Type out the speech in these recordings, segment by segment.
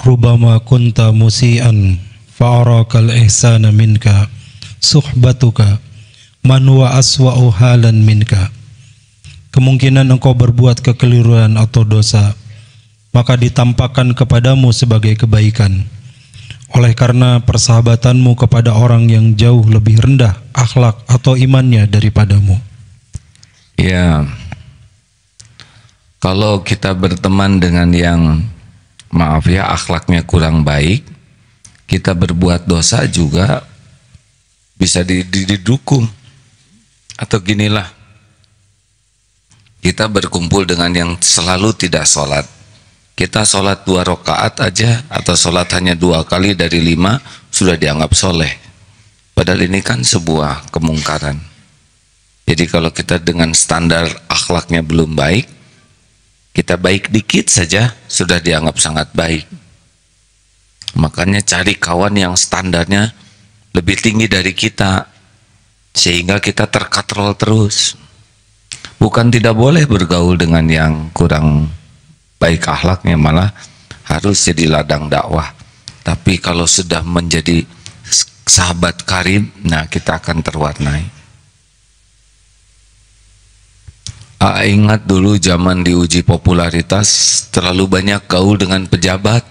Rubama kunta musian fa'arakal ihsana minka suhbatuka man wa aswa'u halan minka. Kemungkinan engkau berbuat kekeliruan atau dosa, maka ditampakkan kepadamu sebagai kebaikan. Oleh karena persahabatanmu kepada orang yang jauh lebih rendah akhlak atau imannya daripadamu. Ya, kalau kita berteman dengan yang maaf ya akhlaknya kurang baik, kita berbuat dosa juga bisa didukung. Atau ginilah, kita berkumpul dengan yang selalu tidak sholat. Kita sholat 2 rakaat aja atau sholat hanya 2 kali dari 5 sudah dianggap soleh. Padahal ini kan sebuah kemungkaran. Jadi kalau kita dengan standar akhlaknya belum baik, kita baik dikit saja sudah dianggap sangat baik. Makanya cari kawan yang standarnya lebih tinggi dari kita, sehingga kita terkatrol terus. Bukan tidak boleh bergaul dengan yang kurang baik akhlaknya, malah harus jadi ladang dakwah. Tapi kalau sudah menjadi sahabat karib, nah kita akan terwarnai. Ingat dulu zaman diuji popularitas, terlalu banyak gaul dengan pejabat,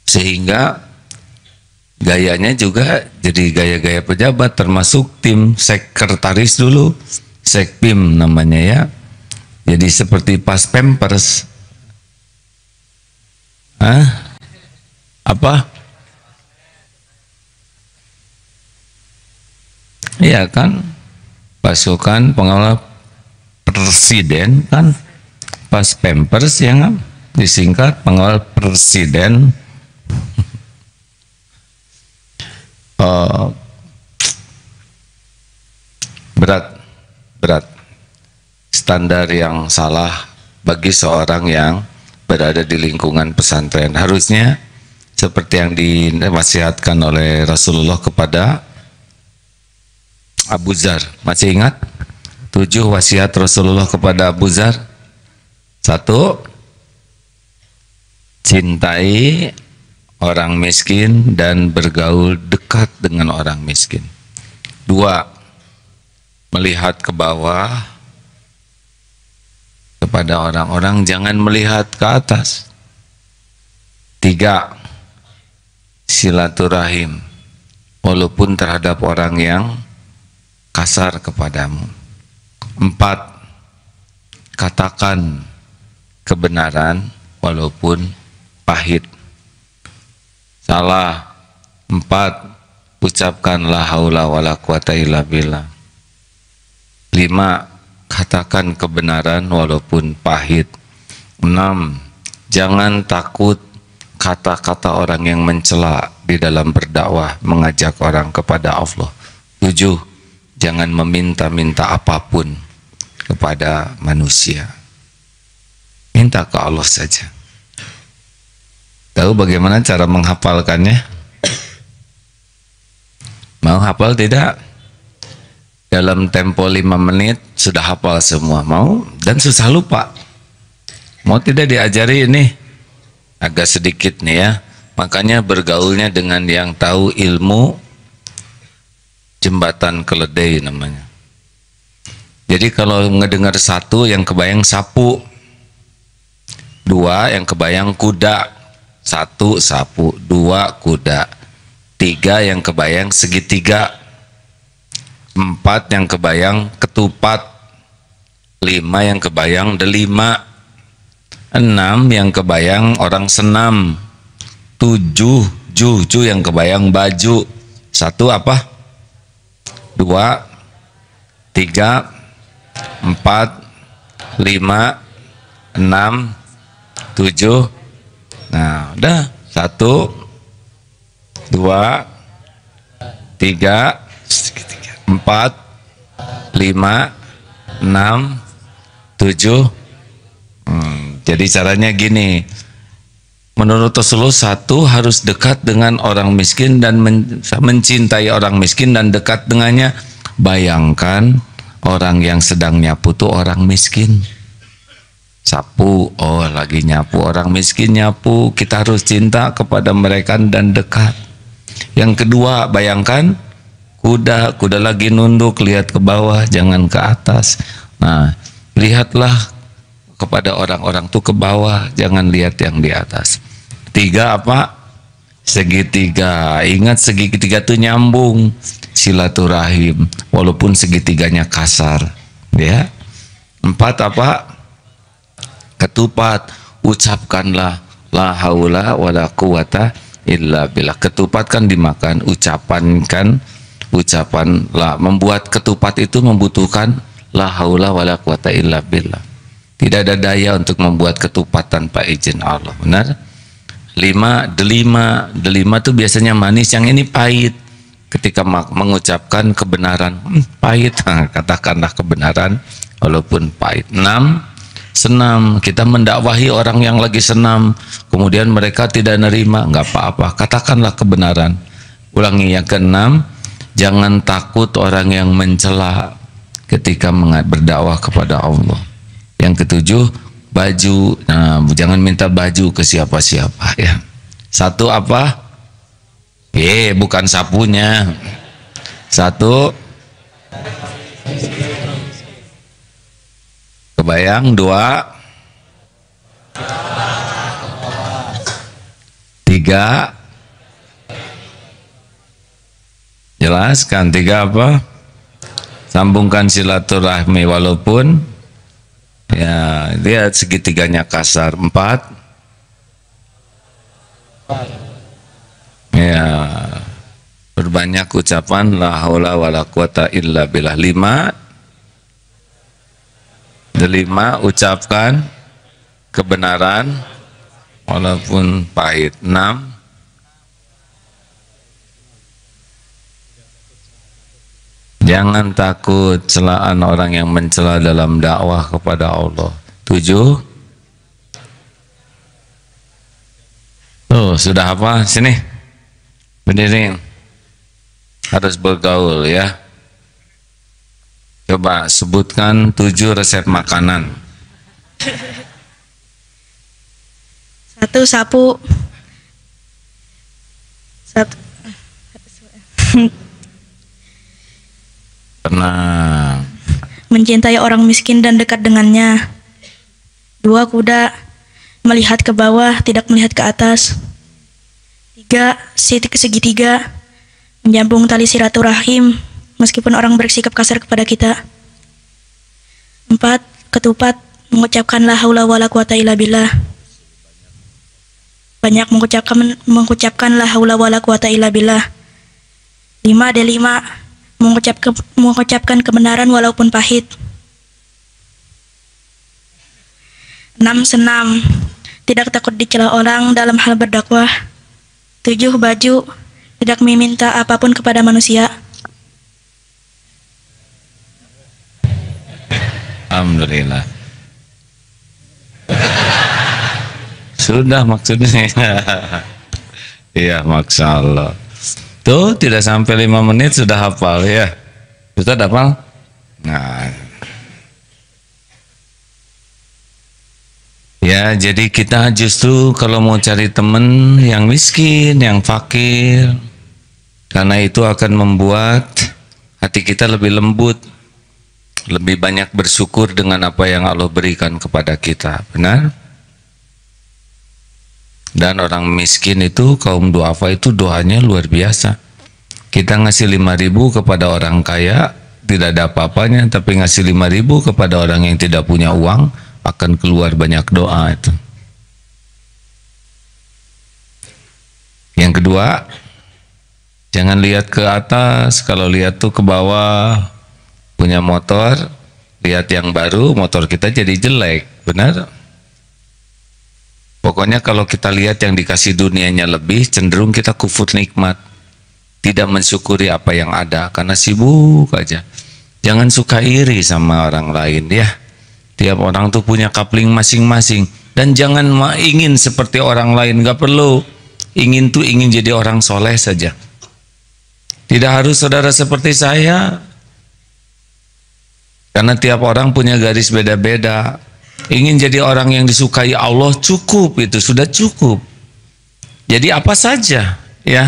sehingga gayanya juga jadi gaya-gaya pejabat, termasuk tim sekretaris dulu, sekpim namanya ya. Jadi seperti pas pampers. Apa? Iya kan? Pasukan pengawal presiden kan? Pas pampers ya kan? Disingkat pengawal presiden. Berat. Standar yang salah bagi seorang yang berada di lingkungan pesantren. Harusnya seperti yang dinasihatkan oleh Rasulullah kepada Abu Dzar. Masih ingat 7 wasiat Rasulullah kepada Abu Dzar? 1, cintai orang miskin dan bergaul dekat dengan orang miskin. 2, melihat ke bawah kepada orang-orang, jangan melihat ke atas. 3, silaturahim walaupun terhadap orang yang kasar kepadamu. 4, katakan kebenaran walaupun pahit. Salah. 4, ucapkan la haula wala quwata illa billah. 5, katakan kebenaran walaupun pahit. 6, jangan takut kata-kata orang yang mencela di dalam berdakwah, mengajak orang kepada Allah. 7, jangan meminta-minta apapun kepada manusia. Minta ke Allah saja. Tahu bagaimana cara menghafalkannya? Mau hafal tidak? Dalam tempo 5 menit sudah hafal semua. Mau? Dan susah lupa. Mau tidak diajari ini? Agak sedikit nih ya. Makanya bergaulnya dengan yang tahu ilmu jembatan keledai namanya. Jadi kalau ngedengar 1 yang kebayang sapu, 2 yang kebayang kuda, 1 sapu, 2 kuda, 3 yang kebayang segitiga, 4 yang kebayang ketupat, 5 yang kebayang delima, 6 yang kebayang orang senam, 7 juju yang kebayang baju. 1 apa? 2, 3, 4, 5, 6, 7. Nah, udah 1, 2, 3, 4, 5, 6, 7. Jadi caranya gini. Menurut Rasulullah, 1 harus dekat dengan orang miskin dan mencintai orang miskin dan dekat dengannya. Bayangkan orang yang sedang nyapu itu orang miskin. Sapu, oh lagi nyapu, orang miskin nyapu, kita harus cinta kepada mereka dan dekat. Yang kedua, bayangkan kuda lagi nunduk, lihat ke bawah, jangan ke atas. Nah, lihatlah kepada orang-orang tuh ke bawah, jangan lihat yang di atas. Tiga apa? Segitiga. Ingat segitiga tuh nyambung, silaturahim, walaupun segitiganya kasar, ya. Empat apa? Ketupat, ucapkanlah la haula wala quwata illa billah. Ketupat kan dimakan, ucapan lah. Membuat ketupat itu membutuhkan la haula wala quwata illa billah. Tidak ada daya untuk membuat ketupat tanpa izin Allah. Benar? Delima itu biasanya manis, yang ini pahit. Ketika mengucapkan kebenaran, pahit. Katakanlah kebenaran walaupun pahit. 6, senam. Kita mendakwahi orang yang lagi senam, kemudian mereka tidak nerima, nggak apa-apa, katakanlah kebenaran. Ulangi. Yang ke-6, jangan takut orang yang mencela ketika berdakwah kepada Allah. Yang ke-7, baju, jangan minta baju ke siapa-siapa, ya. 1 apa? Bukan sapunya. 1, kebayang. 2, 3, jelaskan. 3 apa? Sambungkan silaturahmi walaupun ya dia segitiganya kasar. 4, ya berbanyak ucapan la haula wala quwata illa billah. 5, ucapkan kebenaran walaupun pahit. 6, jangan takut celaan orang yang mencela dalam dakwah kepada Allah. 7, sudah apa? Sini, berdiri, harus bergaul, ya. Coba sebutkan 7 resep makanan. 1, sapu. 1, pernah mencintai orang miskin dan dekat dengannya. 2, kuda, melihat ke bawah, tidak melihat ke atas. 3, segitiga, menyambung tali silaturahim meskipun orang bersikap kasar kepada kita. 4, ketupat, mengucapkan la haula wala quwata illa billah. Banyak mengucapkan la haula wala quwata illa billah. 5, delima, mengucapkan kebenaran walaupun pahit. 6, senam, tidak takut dicela orang dalam hal berdakwah. 7, baju, tidak meminta apapun kepada manusia. Alhamdulillah. Sudah maksudnya. Iya, Masya Allah. Tuh tidak sampai 5 menit sudah hafal, ya. Ustaz hafal? Nah, ya, jadi kita justru kalau mau cari teman yang miskin, yang fakir, karena itu akan membuat hati kita lebih lembut, lebih banyak bersyukur dengan apa yang Allah berikan kepada kita. Benar? Dan orang miskin itu, kaum duafa itu doanya luar biasa. Kita ngasih 5.000 kepada orang kaya, tidak ada apa-apanya, tapi ngasih 5.000 kepada orang yang tidak punya uang, akan keluar banyak doa itu. Yang kedua, jangan lihat ke atas, kalau lihat tuh ke bawah. Punya motor, lihat yang baru, motor kita jadi jelek. Benar? Pokoknya kalau kita lihat yang dikasih dunianya lebih, cenderung kita kufur nikmat, tidak mensyukuri apa yang ada karena sibuk aja. Jangan suka iri sama orang lain, ya. Tiap orang tuh punya kapling masing-masing, dan jangan ingin seperti orang lain, nggak perlu. Ingin jadi orang soleh saja. Tidak harus saudara seperti saya, karena tiap orang punya garis beda-beda. Ingin jadi orang yang disukai Allah cukup, itu sudah cukup. Jadi apa saja ya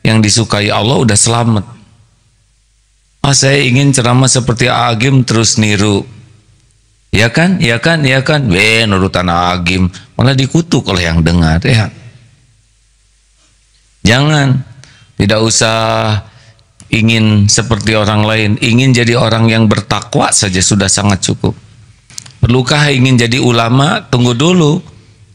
yang disukai Allah udah selamat. Oh, saya ingin ceramah seperti Agim terus niru. Ya kan? Ya kan? Ya kan? Nurutan Agim malah dikutuk oleh yang dengar ya. Jangan, tidak usah ingin seperti orang lain, ingin jadi orang yang bertakwa saja sudah sangat cukup. Perlukah ingin jadi ulama? Tunggu dulu.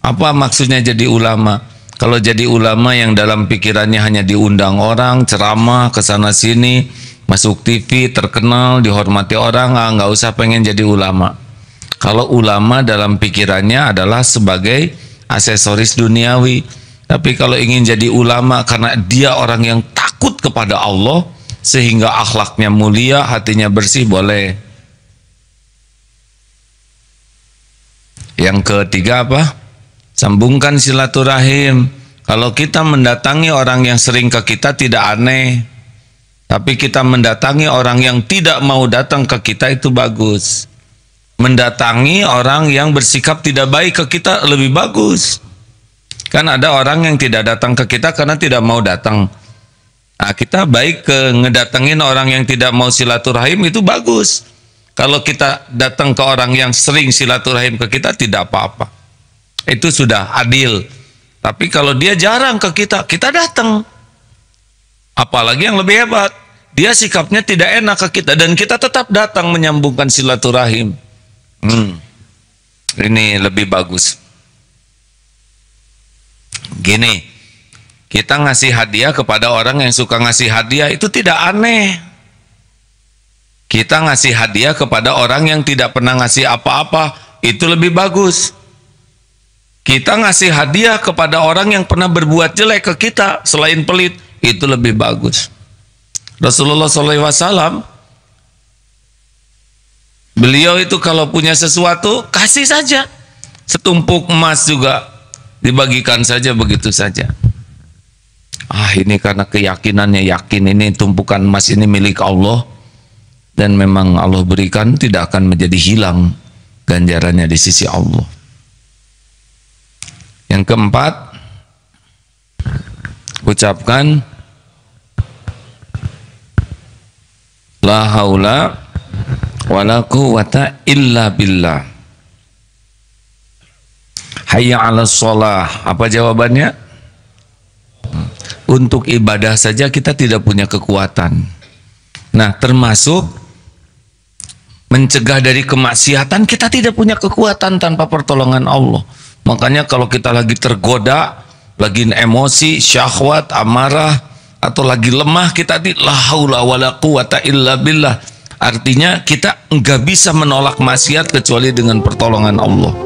Apa maksudnya jadi ulama? Kalau jadi ulama yang dalam pikirannya hanya diundang orang, ceramah ke sana sini, masuk TV, terkenal, dihormati orang, nggak usah pengen jadi ulama. Kalau ulama dalam pikirannya adalah sebagai aksesoris duniawi. Tapi kalau ingin jadi ulama karena dia orang yang takut kepada Allah, sehingga akhlaknya mulia, hatinya bersih, boleh. Yang ketiga apa? Sambungkan silaturahim. Kalau kita mendatangi orang yang sering ke kita tidak aneh. Tapi kita mendatangi orang yang tidak mau datang ke kita itu bagus. Mendatangi orang yang bersikap tidak baik ke kita lebih bagus. Kan ada orang yang tidak datang ke kita karena tidak mau datang. Nah, kita baik ke ngedatengin orang yang tidak mau silaturahim itu bagus. Kalau kita datang ke orang yang sering silaturahim ke kita tidak apa-apa. Itu sudah adil. Tapi kalau dia jarang ke kita, kita datang. Apalagi yang lebih hebat, dia sikapnya tidak enak ke kita dan kita tetap datang menyambungkan silaturahim. Ini lebih bagus. Gini, kita ngasih hadiah kepada orang yang suka ngasih hadiah itu tidak aneh. Kita ngasih hadiah kepada orang yang tidak pernah ngasih apa-apa itu lebih bagus. Kita ngasih hadiah kepada orang yang pernah berbuat jelek ke kita selain pelit itu lebih bagus. Rasulullah SAW, beliau itu kalau punya sesuatu kasih saja. Setumpuk emas juga dibagikan saja begitu saja. Ini karena keyakinannya, yakin ini tumpukan emas ini milik Allah dan memang Allah berikan, tidak akan menjadi hilang ganjarannya di sisi Allah. Yang keempat, ucapkan la haula wala quwata illa billah. Hayya 'alas shalah. Apa jawabannya? Untuk ibadah saja kita tidak punya kekuatan. Nah, termasuk mencegah dari kemaksiatan kita tidak punya kekuatan tanpa pertolongan Allah. Makanya kalau kita lagi tergoda, lagi emosi, syahwat, amarah, atau lagi lemah, kita la haula wala quwata illa billah. Artinya kita enggak bisa menolak maksiat kecuali dengan pertolongan Allah.